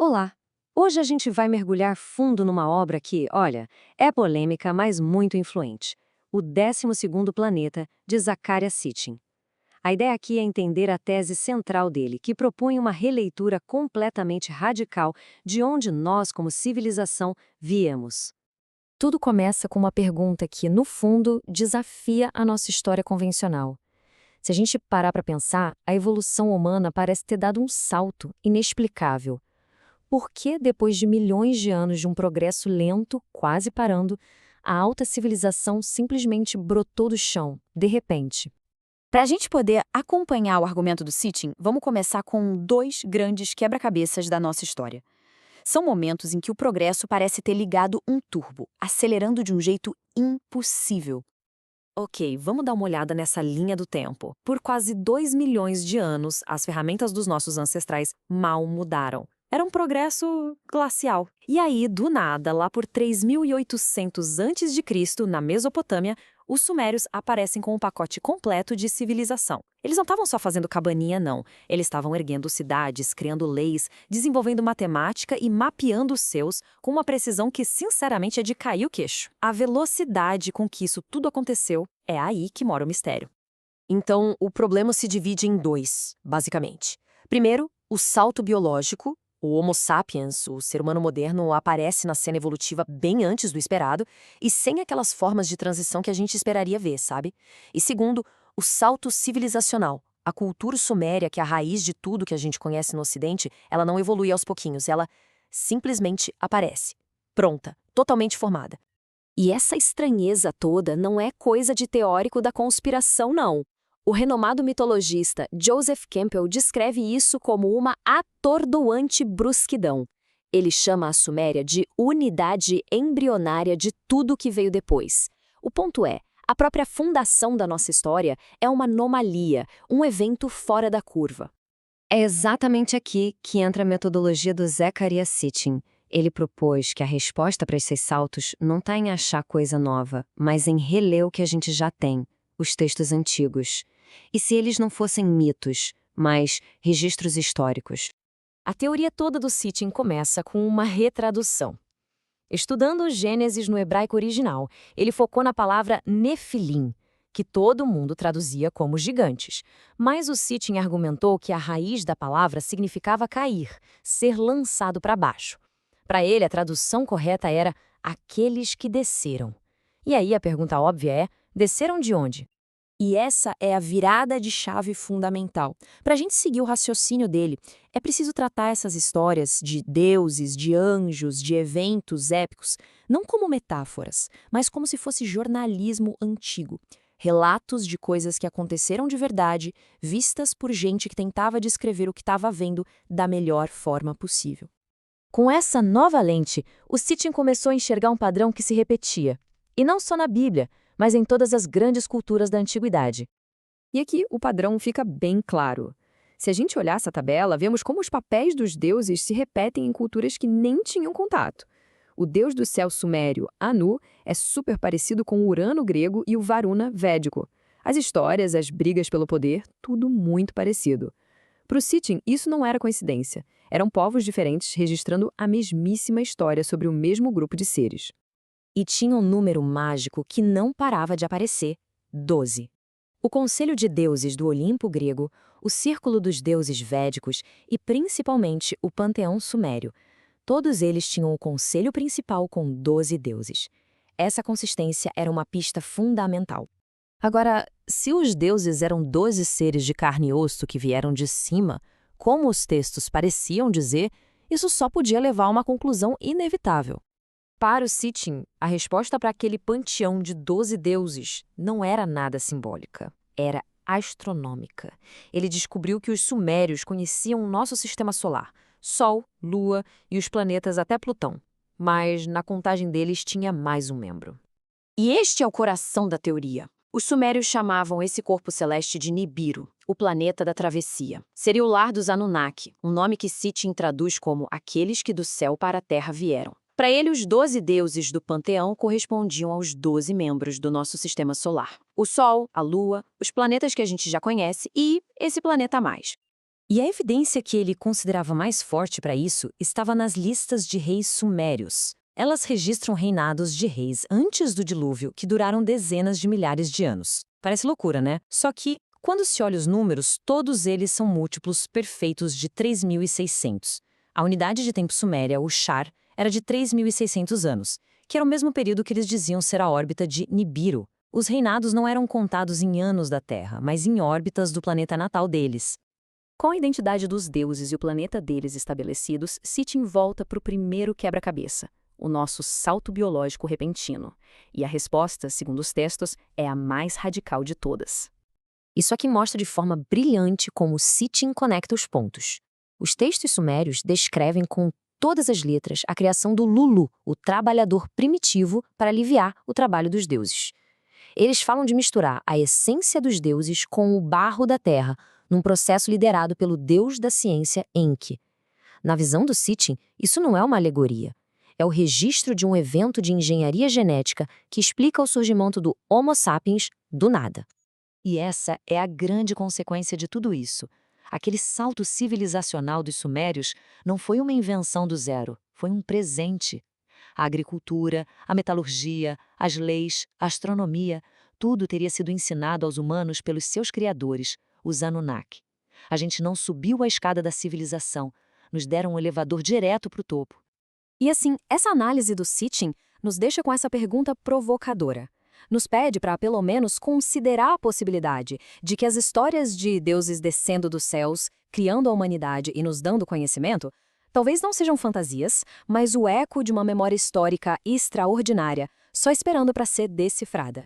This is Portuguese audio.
Olá! Hoje a gente vai mergulhar fundo numa obra que, olha, é polêmica, mas muito influente. O 12º Planeta, de Zecharia Sitchin. A ideia aqui é entender a tese central dele, que propõe uma releitura completamente radical de onde nós, como civilização, viemos. Tudo começa com uma pergunta que, no fundo, desafia a nossa história convencional. Se a gente parar para pensar, a evolução humana parece ter dado um salto inexplicável. Por que, depois de milhões de anos de um progresso lento, quase parando, a alta civilização simplesmente brotou do chão, de repente? Para a gente poder acompanhar o argumento do Sitchin, vamos começar com dois grandes quebra-cabeças da nossa história. São momentos em que o progresso parece ter ligado um turbo, acelerando de um jeito impossível. Ok, vamos dar uma olhada nessa linha do tempo. Por quase 2 milhões de anos, as ferramentas dos nossos ancestrais mal mudaram. Era um progresso glacial. E aí, do nada, lá por 3.800 a.C., na Mesopotâmia, os sumérios aparecem com um pacote completo de civilização. Eles não estavam só fazendo cabaninha, não. Eles estavam erguendo cidades, criando leis, desenvolvendo matemática e mapeando os céus com uma precisão que, sinceramente, é de cair o queixo. A velocidade com que isso tudo aconteceu é aí que mora o mistério. Então, o problema se divide em dois, basicamente. Primeiro, o salto biológico. O Homo sapiens, o ser humano moderno, aparece na cena evolutiva bem antes do esperado e sem aquelas formas de transição que a gente esperaria ver, sabe? E segundo, o salto civilizacional. A cultura suméria, que é a raiz de tudo que a gente conhece no Ocidente, ela não evolui aos pouquinhos, ela simplesmente aparece. Pronta, totalmente formada. E essa estranheza toda não é coisa de teórico da conspiração, não. O renomado mitologista Joseph Campbell descreve isso como uma atordoante brusquidão. Ele chama a Suméria de unidade embrionária de tudo que veio depois. O ponto é, a própria fundação da nossa história é uma anomalia, um evento fora da curva. É exatamente aqui que entra a metodologia do Zecharia Sitchin. Ele propôs que a resposta para esses saltos não está em achar coisa nova, mas em reler o que a gente já tem, os textos antigos. E se eles não fossem mitos, mas registros históricos? A teoria toda do Sitchin começa com uma retradução. Estudando Gênesis no hebraico original, ele focou na palavra Nefilim, que todo mundo traduzia como gigantes. Mas o Sitchin argumentou que a raiz da palavra significava cair, ser lançado para baixo. Para ele, a tradução correta era aqueles que desceram. E aí a pergunta óbvia é, desceram de onde? E essa é a virada de chave fundamental. Para a gente seguir o raciocínio dele, é preciso tratar essas histórias de deuses, de anjos, de eventos épicos, não como metáforas, mas como se fosse jornalismo antigo. Relatos de coisas que aconteceram de verdade, vistas por gente que tentava descrever o que estava vendo da melhor forma possível. Com essa nova lente, o Sitchin começou a enxergar um padrão que se repetia. E não só na Bíblia, mas em todas as grandes culturas da antiguidade. E aqui o padrão fica bem claro. Se a gente olhar essa tabela, vemos como os papéis dos deuses se repetem em culturas que nem tinham contato. O deus do céu sumério, Anu, é super parecido com o Urano grego e o Varuna védico. As histórias, as brigas pelo poder, tudo muito parecido. Para o Sitchin, isso não era coincidência. Eram povos diferentes registrando a mesmíssima história sobre o mesmo grupo de seres. E tinha um número mágico que não parava de aparecer: 12. O Conselho de Deuses do Olimpo grego, o Círculo dos Deuses védicos e, principalmente, o Panteão sumério. Todos eles tinham o conselho principal com 12 deuses. Essa consistência era uma pista fundamental. Agora, se os deuses eram 12 seres de carne e osso que vieram de cima, como os textos pareciam dizer, isso só podia levar a uma conclusão inevitável. Para o Sitchin, a resposta para aquele panteão de 12 deuses não era nada simbólica, era astronômica. Ele descobriu que os sumérios conheciam o nosso sistema solar, Sol, Lua e os planetas até Plutão, mas na contagem deles tinha mais um membro. E este é o coração da teoria. Os sumérios chamavam esse corpo celeste de Nibiru, o planeta da travessia. Seria o lar dos Anunnaki, um nome que Sitchin traduz como aqueles que do céu para a terra vieram. Para ele, os 12 deuses do panteão correspondiam aos 12 membros do nosso sistema solar. O Sol, a Lua, os planetas que a gente já conhece e esse planeta a mais. E a evidência que ele considerava mais forte para isso estava nas listas de reis sumérios. Elas registram reinados de reis antes do dilúvio que duraram dezenas de milhares de anos. Parece loucura, né? Só que, quando se olha os números, todos eles são múltiplos perfeitos de 3.600. A unidade de tempo suméria, o Shar, era de 3.600 anos, que era o mesmo período que eles diziam ser a órbita de Nibiru. Os reinados não eram contados em anos da Terra, mas em órbitas do planeta natal deles. Com a identidade dos deuses e o planeta deles estabelecidos, Sitchin volta para o primeiro quebra-cabeça, o nosso salto biológico repentino. E a resposta, segundo os textos, é a mais radical de todas. Isso aqui mostra de forma brilhante como Sitchin conecta os pontos. Os textos sumérios descrevem com todas as letras a criação do Lulu, o trabalhador primitivo, para aliviar o trabalho dos deuses. Eles falam de misturar a essência dos deuses com o barro da terra, num processo liderado pelo deus da ciência Enki. Na visão do Sitchin, isso não é uma alegoria. É o registro de um evento de engenharia genética que explica o surgimento do Homo sapiens do nada. E essa é a grande consequência de tudo isso. Aquele salto civilizacional dos sumérios não foi uma invenção do zero, foi um presente. A agricultura, a metalurgia, as leis, a astronomia, tudo teria sido ensinado aos humanos pelos seus criadores, os Anunnaki. A gente não subiu a escada da civilização, nos deram um elevador direto para o topo. E assim, essa análise do Sitchin nos deixa com essa pergunta provocadora. Nos pede para, pelo menos, considerar a possibilidade de que as histórias de deuses descendo dos céus, criando a humanidade e nos dando conhecimento, talvez não sejam fantasias, mas o eco de uma memória histórica extraordinária, só esperando para ser decifrada.